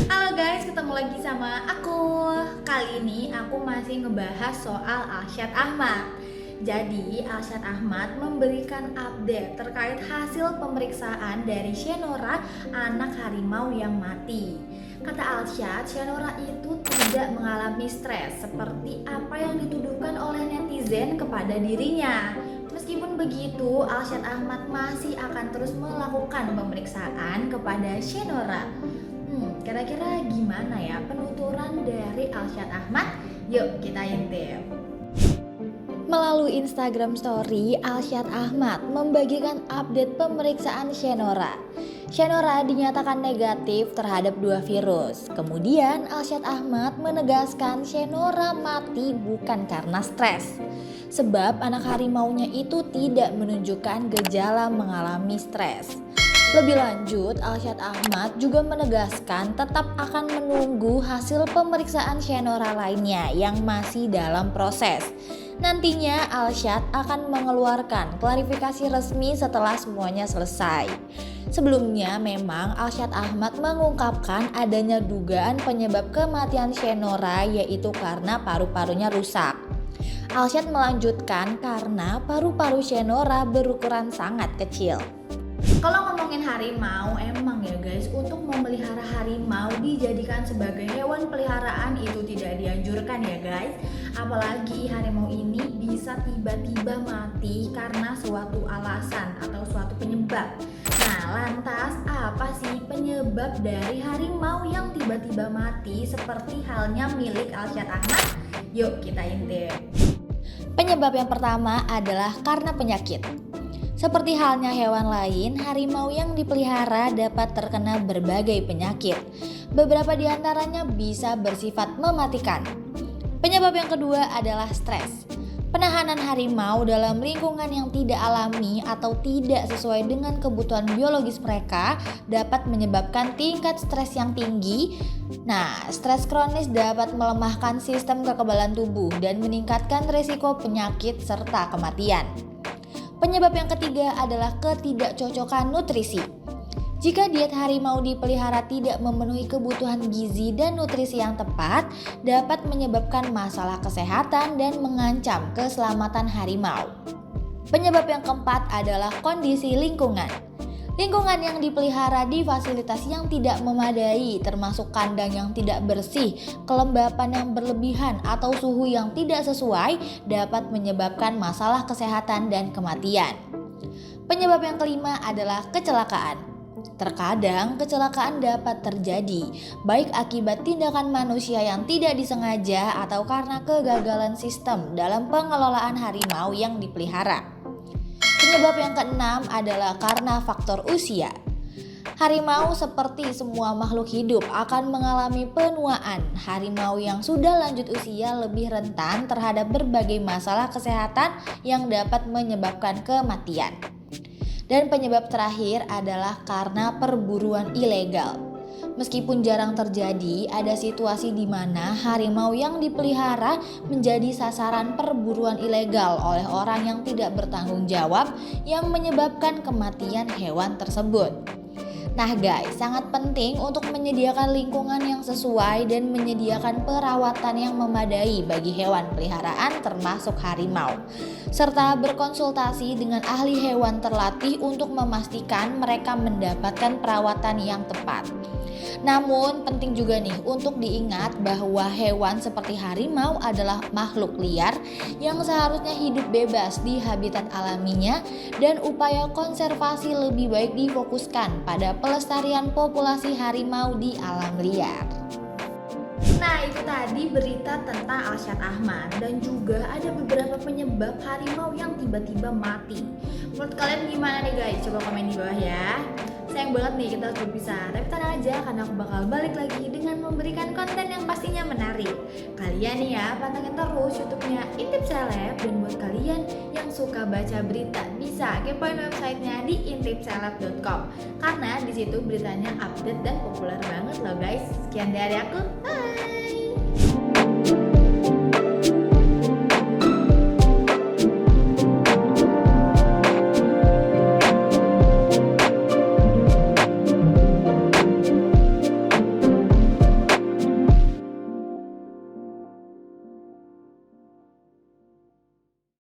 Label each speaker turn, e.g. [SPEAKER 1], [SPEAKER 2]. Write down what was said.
[SPEAKER 1] Halo guys, ketemu lagi sama aku. Kali ini aku masih ngebahas soal Alsyad Ahmad. Jadi Alsyad Ahmad memberikan update terkait hasil pemeriksaan dari Shenora, anak harimau yang mati. Kata Alsyad, Shenora itu tidak mengalami stres seperti apa yang dituduhkan oleh netizen kepada dirinya. Meskipun begitu, Alsyad Ahmad masih akan terus melakukan pemeriksaan kepada Shenora. Kira-kira gimana ya penuturan dari Alsyad Ahmad? Yuk kita intip. Melalui Instagram Story, Alsyad Ahmad membagikan update pemeriksaan Shenora. Shenora dinyatakan negatif terhadap 2 virus. Kemudian Alsyad Ahmad menegaskan Shenora mati bukan karena stres. Sebab anak harimaunya itu tidak menunjukkan gejala mengalami stres. Lebih lanjut, Alsyad Ahmad juga menegaskan tetap akan menunggu hasil pemeriksaan Shenora lainnya yang masih dalam proses. Nantinya Alsyad akan mengeluarkan klarifikasi resmi setelah semuanya selesai. Sebelumnya memang Alsyad Ahmad mengungkapkan adanya dugaan penyebab kematian Shenora yaitu karena paru-parunya rusak. Alsyad melanjutkan karena paru-paru Shenora berukuran sangat kecil. Kalau ngomongin harimau, emang ya guys, untuk memelihara harimau dijadikan sebagai hewan peliharaan itu tidak dianjurkan ya guys. Apalagi harimau ini bisa tiba-tiba mati karena suatu alasan atau suatu penyebab. Nah, lantas apa sih penyebab dari harimau yang tiba-tiba mati seperti halnya milik Alsyad Ahmad? Yuk kita intip. Penyebab yang pertama adalah karena penyakit. Seperti halnya hewan lain, harimau yang dipelihara dapat terkena berbagai penyakit. Beberapa di antaranya bisa bersifat mematikan. Penyebab yang kedua adalah stres. Penahanan harimau dalam lingkungan yang tidak alami atau tidak sesuai dengan kebutuhan biologis mereka dapat menyebabkan tingkat stres yang tinggi. Nah, stres kronis dapat melemahkan sistem kekebalan tubuh dan meningkatkan risiko penyakit serta kematian. Penyebab yang ketiga adalah ketidakcocokan nutrisi. Jika diet harimau dipelihara tidak memenuhi kebutuhan gizi dan nutrisi yang tepat, dapat menyebabkan masalah kesehatan dan mengancam keselamatan harimau. Penyebab yang keempat adalah kondisi lingkungan. Lingkungan yang dipelihara di fasilitas yang tidak memadai, termasuk kandang yang tidak bersih, kelembapan yang berlebihan, atau suhu yang tidak sesuai, dapat menyebabkan masalah kesehatan dan kematian. Penyebab yang kelima adalah kecelakaan. Terkadang kecelakaan dapat terjadi, baik akibat tindakan manusia yang tidak disengaja atau karena kegagalan sistem dalam pengelolaan harimau yang dipelihara. Penyebab yang keenam adalah karena faktor usia. Harimau seperti semua makhluk hidup akan mengalami penuaan. Harimau yang sudah lanjut usia lebih rentan terhadap berbagai masalah kesehatan yang dapat menyebabkan kematian. Dan penyebab terakhir adalah karena perburuan ilegal. Meskipun jarang terjadi, ada situasi di mana harimau yang dipelihara menjadi sasaran perburuan ilegal oleh orang yang tidak bertanggung jawab yang menyebabkan kematian hewan tersebut. Nah guys, sangat penting untuk menyediakan lingkungan yang sesuai dan menyediakan perawatan yang memadai bagi hewan peliharaan termasuk harimau. Serta berkonsultasi dengan ahli hewan terlatih untuk memastikan mereka mendapatkan perawatan yang tepat. Namun penting juga nih untuk diingat bahwa hewan seperti harimau adalah makhluk liar yang seharusnya hidup bebas di habitat alaminya dan upaya konservasi lebih baik difokuskan pada pelestarian populasi harimau di alam liar. Nah itu tadi berita tentang Alsyad Ahmad dan juga ada beberapa penyebab harimau yang tiba-tiba mati. Menurut kalian gimana nih guys? Coba komen di bawah ya. Sayang banget nih kita harus berpisah, tapi tenang aja karena aku bakal balik lagi dengan memberikan konten yang pastinya menarik. Kalian nih ya pantengin terus YouTube-nya Intip Seleb, dan buat kalian yang suka baca berita bisa kepoin websitenya di intipseleb.com karena di situ beritanya update dan populer banget loh guys. Sekian dari aku, bye.